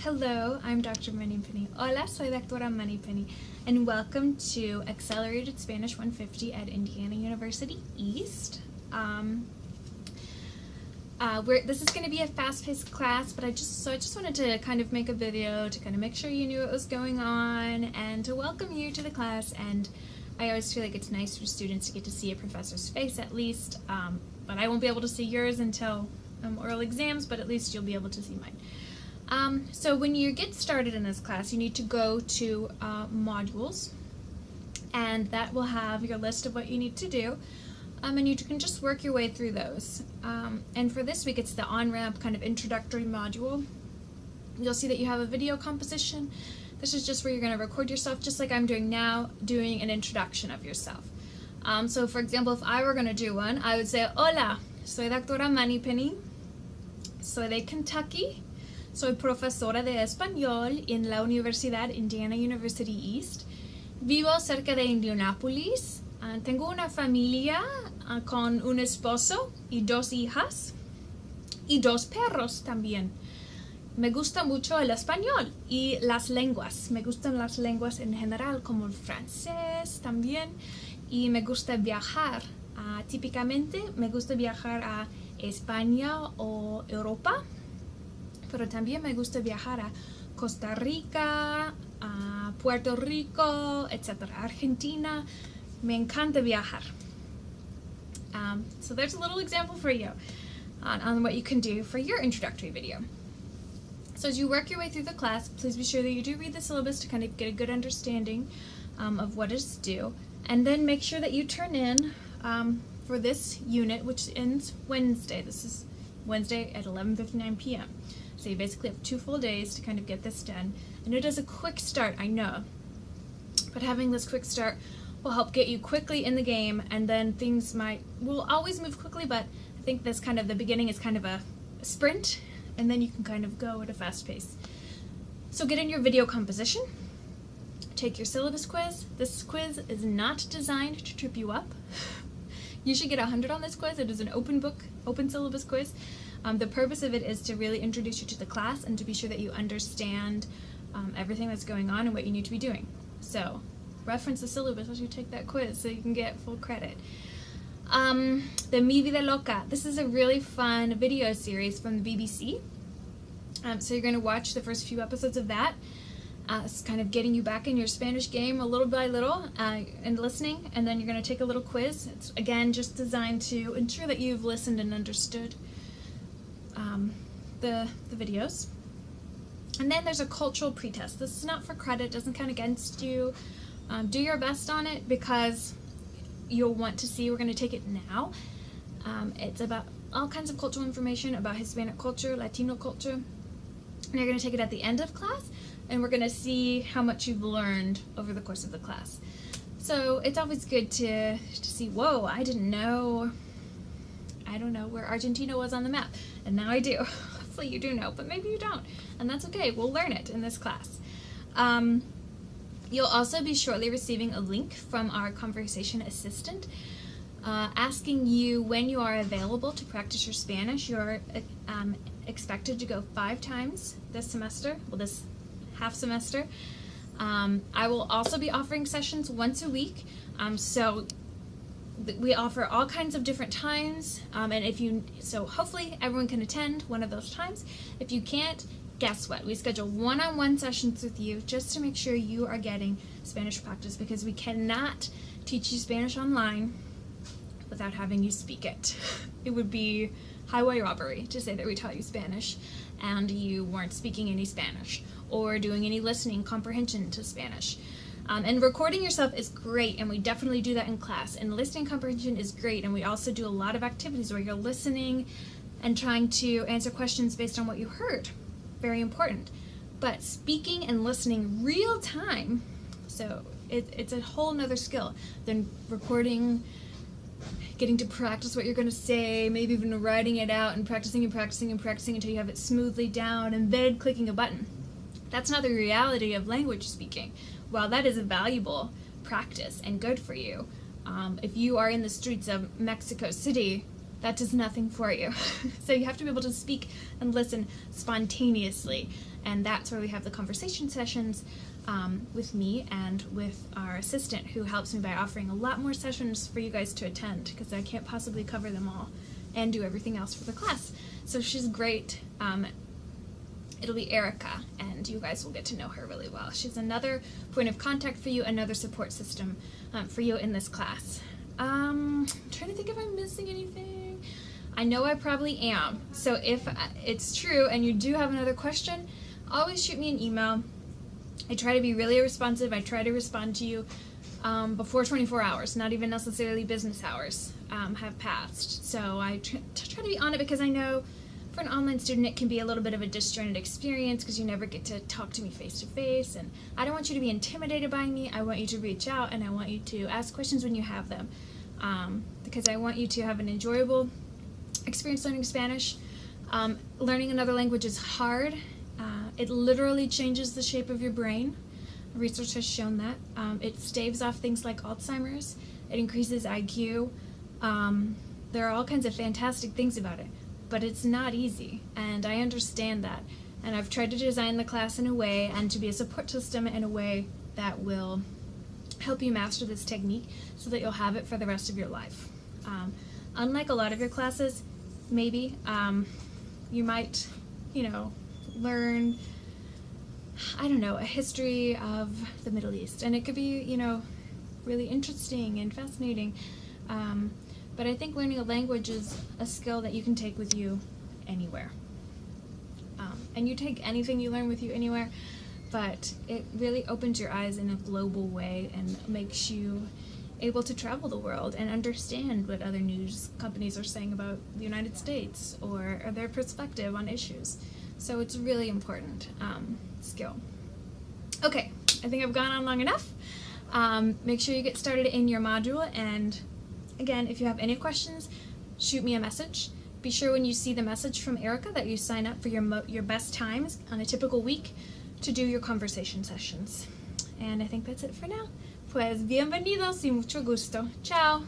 Hello, I'm Dr. Moneypenny. Hola, soy Doctora Moneypenny, and welcome to Accelerated Spanish 150 at Indiana University East. This is going to be a fast-paced class, but I just wanted to kind of make a video to kind of make sure you knew what was going on and to welcome you to the class. And I always feel like it's nice for students to get to see a professor's face at least, but I won't be able to see yours until oral exams, but at least you'll be able to see mine. So when you get started in this class, you need to go to modules, and that will have your list of what you need to do, and you can just work your way through those. And for this week, it's the on-ramp kind of introductory module. You'll see that you have a video composition. This is just where you're going to record yourself, just like I'm doing now, doing an introduction of yourself. So for example, if I were going to do one, I would say, Hola, soy Doctora Moneypenny, soy de Kentucky. Soy profesora de español en la Universidad Indiana University East. Vivo cerca de Indianapolis. Tengo una familia con un esposo y dos hijas y dos perros también. Me gusta mucho el español y las lenguas. Me gustan las lenguas en general, como el francés también. Y me gusta viajar. Típicamente me gusta viajar a España o Europa. Pero también me gusta viajar a Costa Rica, a Puerto Rico, etc. Argentina. Me encanta viajar. So there's a little example for you on what you can do for your introductory video. So as you work your way through the class, please be sure that you do read the syllabus to kind of get a good understanding of what is due. And then make sure that you turn in for this unit, which ends Wednesday. This is Wednesday at 11:59 p.m. So you basically have 2 full days to kind of get this done. And it is a quick start, I know. But having this quick start will help get you quickly in the game, and then things will always move quickly, but I think this kind of, the beginning is kind of a sprint, and then you can kind of go at a fast pace. So get in your video composition, take your syllabus quiz. This quiz is not designed to trip you up. You should get 100 on this quiz. It is an open book, open syllabus quiz. The purpose of it is to really introduce you to the class and to be sure that you understand everything that's going on and what you need to be doing. So reference the syllabus as you take that quiz so you can get full credit. The Mi Vida Loca. This is a really fun video series from the BBC. So you're going to watch the first few episodes of that. It's kind of getting you back in your Spanish game a little by little and listening, and then you're going to take a little quiz. It's again just designed to ensure that you've listened and understood the videos. And then there's a cultural pretest. This is not for credit, doesn't count against you. Do your best on it because you'll want to see, we're going to take it now. It's about all kinds of cultural information about Hispanic culture, Latino culture. And you're going to take it at the end of class, and we're going to see how much you've learned over the course of the class. So it's always good to see, whoa, I don't know where Argentina was on the map, and now I do. Hopefully you do know, but maybe you don't, and that's okay. We'll learn it in this class. You'll also be shortly receiving a link from our conversation assistant asking you when you are available to practice your Spanish. You're expected to go 5 times this semester, well, this half semester. I will also be offering sessions once a week, so we offer all kinds of different times, and so hopefully everyone can attend one of those times. If you can't, guess what? We schedule one-on-one sessions with you just to make sure you are getting Spanish practice, because we cannot teach you Spanish online without having you speak it. It would be highway robbery to say that we taught you Spanish and you weren't speaking any Spanish or doing any listening comprehension to Spanish. And recording yourself is great, and we definitely do that in class. And listening comprehension is great, and we also do a lot of activities where you're listening and trying to answer questions based on what you heard. Very important. But speaking and listening real time, so it's a whole nother skill than recording, getting to practice what you're going to say, maybe even writing it out and practicing and practicing and practicing until you have it smoothly down and then clicking a button. That's not the reality of language speaking. While that is a valuable practice and good for you, if you are in the streets of Mexico City that does nothing for you. So you have to be able to speak and listen spontaneously, and that's where we have the conversation sessions with me and with our assistant, who helps me by offering a lot more sessions for you guys to attend, because I can't possibly cover them all and do everything else for the class. So she's great. It'll be Erica, and you guys will get to know her really well. She's another point of contact for you, another support system for you in this class. I'm trying to think if I'm missing anything. I know I probably am. So if it's true and you do have another question, always shoot me an email. I try to be really responsive. I try to respond to you before 24 hours, not even necessarily business hours have passed. So I try to be on it, because I know for an online student it can be a little bit of a disjointed experience, because you never get to talk to me face to face, and I don't want you to be intimidated by me. I want you to reach out, and I want you to ask questions when you have them, because I want you to have an enjoyable experience learning Spanish. Learning another language is hard. It literally changes the shape of your brain. Research has shown that. It staves off things like Alzheimer's. It increases IQ. There are all kinds of fantastic things about it, but it's not easy, and I understand that. And I've tried to design the class in a way, and to be a support system in a way, that will help you master this technique so that you'll have it for the rest of your life. Unlike a lot of your classes, maybe, you might, learn, I don't know, a history of the Middle East, and it could be, really interesting and fascinating. But I think learning a language is a skill that you can take with you anywhere. And you take anything you learn with you anywhere, but it really opens your eyes in a global way and makes you able to travel the world and understand what other news companies are saying about the United States or their perspective on issues. So it's a really important skill. Okay, I think I've gone on long enough. Make sure you get started in your module, and again, if you have any questions, shoot me a message. Be sure when you see the message from Erica that you sign up for your best times on a typical week to do your conversation sessions. And I think that's it for now. Pues bienvenidos y mucho gusto. Ciao.